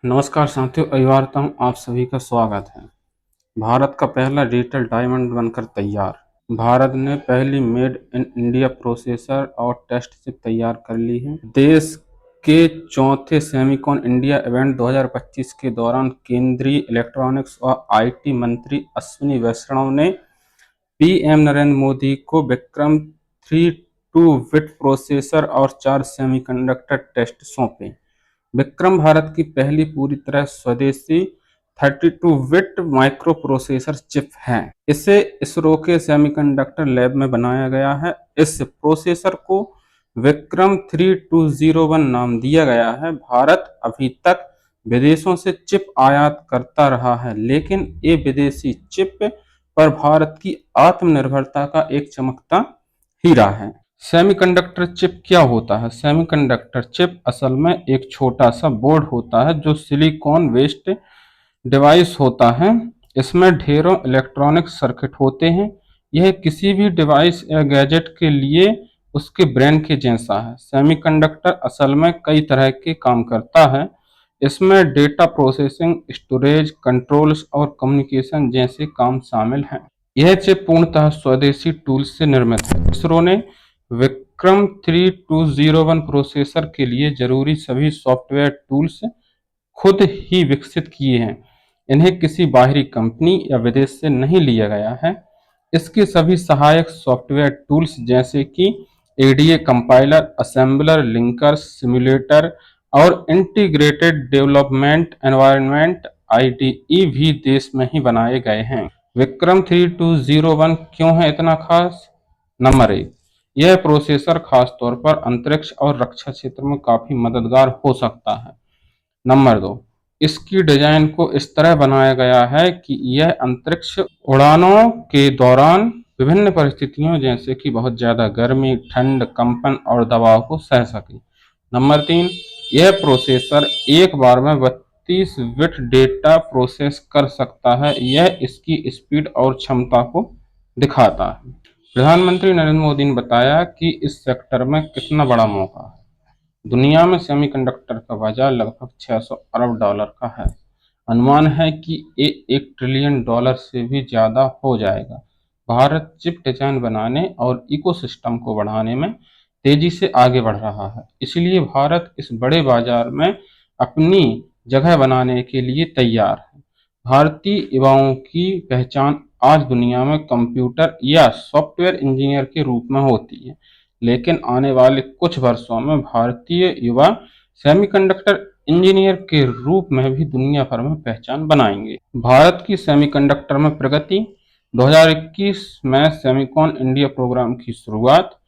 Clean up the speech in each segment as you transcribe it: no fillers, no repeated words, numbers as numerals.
नमस्कार साथियों, अभिवादन। आप सभी का स्वागत है। भारत का पहला डिजिटल डायमंड बनकर तैयार। भारत ने पहली मेड इन इंडिया प्रोसेसर और टेस्ट चिप तैयार कर ली है। देश के चौथे सेमिकॉन इंडिया इवेंट 2025 के दौरान केंद्रीय इलेक्ट्रॉनिक्स और आईटी मंत्री अश्विनी वैष्णव ने पीएम नरेंद्र मोदी को विक्रम 32 बिट प्रोसेसर और 4 सेमीकंडक्टर टेस्ट सौंपे। विक्रम भारत की पहली पूरी तरह स्वदेशी 32 बिट माइक्रो प्रोसेसर चिप है। इसे इसरो के सेमीकंडक्टर लैब में बनाया गया है। इस प्रोसेसर को विक्रम 3201 नाम दिया गया है। भारत अभी तक विदेशों से चिप आयात करता रहा है, लेकिन ये विदेशी चिप पर भारत की आत्मनिर्भरता का एक चमकता हीरा है। सेमीकंडक्टर चिप क्या होता है? सेमीकंडक्टर चिप असल में एक छोटा सा बोर्ड होता है जो सिलिकॉन बेस्ड डिवाइस होता है। इसमें ढेरों इलेक्ट्रॉनिक सर्किट होते हैं। यह किसी भी डिवाइस या गैजेट के लिए उसके ब्रेन के जैसा है। सेमीकंडक्टर असल में कई तरह के काम करता है। इसमें डेटा प्रोसेसिंग, स्टोरेज, कंट्रोल्स और कम्युनिकेशन जैसे काम शामिल हैं। यह चिप पूर्णतः स्वदेशी टूल्स से निर्मित है। इसरो ने विक्रम 3201 प्रोसेसर के लिए जरूरी सभी सॉफ्टवेयर टूल्स खुद ही विकसित किए हैं। इन्हें किसी बाहरी कंपनी या विदेश से नहीं लिया गया है। इसके सभी सहायक सॉफ्टवेयर टूल्स जैसे कि ADA compiler, assembler, linkers, simulator और इंटीग्रेटेड डेवलपमेंट एनवायरनमेंट आईडीई भी देश में ही बनाए गए हैं। विक्रम 3201 क्यों है इतना खास? नंबर 1, यह प्रोसेसर खासतौर पर अंतरिक्ष और रक्षा क्षेत्र में काफी मददगार हो सकता है। नंबर 2, इसकी डिजाइन को इस तरह बनाया गया है कि यह अंतरिक्ष उड़ानों के दौरान विभिन्न परिस्थितियों जैसे कि बहुत ज्यादा गर्मी, ठंड, कंपन और दबाव को सह सके। नंबर 3, यह प्रोसेसर एक बार में 32 बिट डेटा प्रोसेस कर सकता है। यह इसकी स्पीड और क्षमता को दिखाता है। प्रधानमंत्री नरेंद्र मोदी ने बताया कि इस सेक्टर में कितना बड़ा मौका है। दुनिया में सेमीकंडक्टर का बाजार लगभग 600 अरब डॉलर का है। अनुमान है कि ये $1 ट्रिलियन से भी ज्यादा हो जाएगा। भारत चिप डिजाइन बनाने और इकोसिस्टम को बढ़ाने में तेजी से आगे बढ़ रहा है। इसलिए भारत इस बड़े बाजार में अपनी जगह बनाने के लिए तैयार है। भारतीय युवाओं की पहचान आज दुनिया में कंप्यूटर या सॉफ्टवेयर इंजीनियर के रूप में होती है, लेकिन आने वाले कुछ वर्षों में भारतीय युवा सेमीकंडक्टर इंजीनियर के रूप में भी दुनिया भर में पहचान बनाएंगे। भारत की सेमीकंडक्टर में प्रगति। 2021 में सेमिकॉन इंडिया प्रोग्राम की शुरुआत।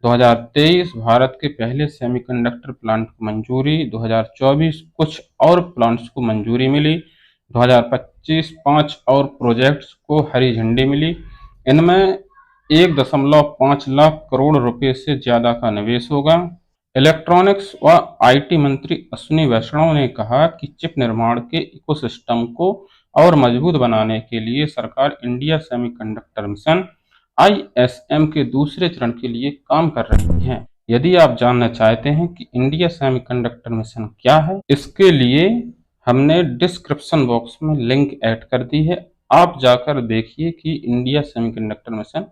2023 भारत के पहले सेमीकंडक्टर प्लांट को मंजूरी। 2024 कुछ और प्लांट्स को मंजूरी मिली। 2025 5 और प्रोजेक्ट्स को हरी झंडी मिली। इनमें 1.5 लाख करोड़ रुपए से ज्यादा का निवेश होगा। इलेक्ट्रॉनिक्स व आईटी मंत्री अश्विनी वैष्णव ने कहा कि चिप निर्माण के इकोसिस्टम को और मजबूत बनाने के लिए सरकार इंडिया सेमीकंडक्टर मिशन आईएसएम के दूसरे चरण के लिए काम कर रही है। यदि आप जानना चाहते हैं कि इंडिया सेमीकंडक्टर मिशन क्या है, इसके लिए हमने डिस्क्रिप्शन बॉक्स में लिंक ऐड कर दी है। आप जाकर देखिए कि इंडिया सेमीकंडक्टर मिशन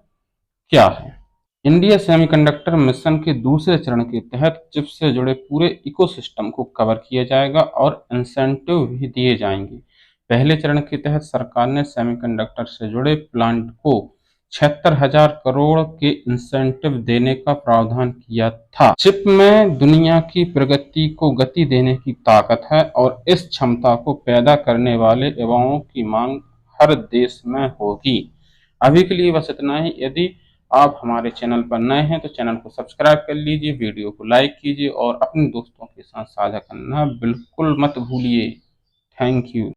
क्या है। इंडिया सेमीकंडक्टर मिशन के दूसरे चरण के तहत चिप से जुड़े पूरे इकोसिस्टम को कवर किया जाएगा और इंसेंटिव भी दिए जाएंगे। पहले चरण के तहत सरकार ने सेमीकंडक्टर से जुड़े प्लांट को 76,000 करोड़ के इंसेंटिव देने का प्रावधान किया था। चिप में दुनिया की प्रगति को गति देने की ताकत है और इस क्षमता को पैदा करने वाले युवाओं की मांग हर देश में होगी। अभी के लिए बस इतना ही। यदि आप हमारे चैनल पर नए हैं तो चैनल को सब्सक्राइब कर लीजिए, वीडियो को लाइक कीजिए और अपने दोस्तों के साथ साझा करना बिल्कुल मत भूलिए। Thank you.